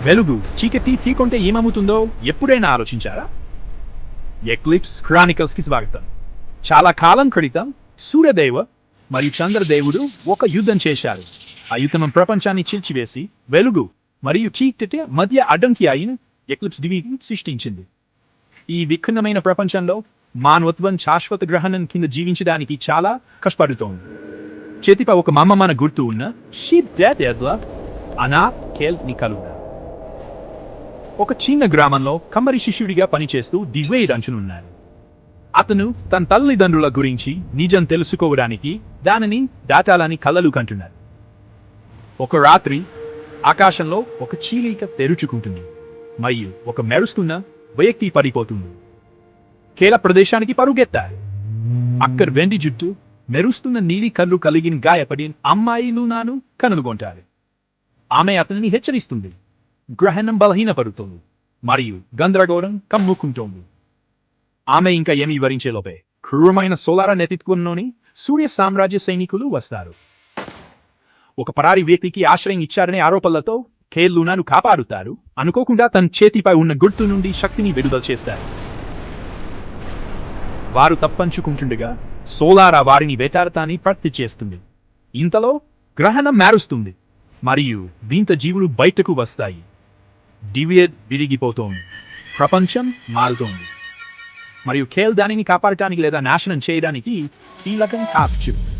వెలుగు చీకటి తీకుంటే ఏమవుతుందో ఎప్పుడైనా ఆలోచించారా? ఎక్లిప్స్ క్రానికల్స్ కి స్వాగతం. చాలా కాలం క్రితం సూర్యదేవ మరియు చంద్రదేవుడు ఒక యుద్ధం చేశారు. ఆ యుద్ధం ప్రపంచాన్ని చీల్చివేసి వెలుగు మరియు చీకటి మధ్య అడ్డంకి అయిన ఎక్లిప్స్ దివిని సృష్టించింది. ఈ విభిన్నమైన ప్రపంచంలో మానవత్వం శాశ్వత గ్రహణం కింద జీవించడానికి చాలా కష్టపడుతోంది. చేతిపై ఒక మన గుర్తు ఉన్న అనా కేల్ నికలున్నా ఒక చిన్న గ్రామంలో కమ్మరి శిష్యుడిగా పనిచేస్తూ దివేడ్ అంచునున్నాడు. అతను తన తల్లిదండ్రుల గురించి నిజం తెలుసుకోవడానికి దానిని దాటాలని కలలు కంటున్నాడు. ఒక రాత్రి ఆకాశంలో ఒక చీలిక తెరుచుకుంటుంది మరియు ఒక మెరుస్తున్న వ్యక్తి పడిపోతుంది. కేల ప్రదేశానికి పరుగెత్తాడు. అక్కడ వెండి జుట్టు, మెరుస్తున్న నీలి కళ్ళు కలిగిన గాయపడిన అమ్మాయి లూనాను కనుగొంటాడు. ఆమె అతనిని హెచ్చరిస్తుంది. గ్రహణం బలహీనపడుతోంది మరియు గందరగోళం కమ్ముకుంటోంది. ఆమె ఇంకా ఏమి వివరించేలోపే క్రూరమైన సోలార నెతిత్వంలోని సూర్య సామ్రాజ్య సైనికులు వస్తారు. ఒక పరారి వ్యక్తికి ఆశ్రయం ఇచ్చారనే ఆరోపణలతో కేల్ లూనాను కాపాడుతారు. అనుకోకుండా తన చేతిపై ఉన్న గుర్తు నుండి శక్తిని విడుదల చేస్తారు. వారు తప్పంచుకుంటుండగా సోలారా వారిని వేటాడటాన్ని ప్రయత్నం చేస్తుంది. ఇంతలో గ్రహణం మారుస్తుంది మరియు వింత జీవులు బయటకు వస్తాయి. డివియడ్ విరిగిపోతోంది. ప్రపంచం మారుతోంది మరియు కేల్ దానిని కాపాడటానికి లేదా నాశనం చేయడానికి కీలకం కావచ్చు.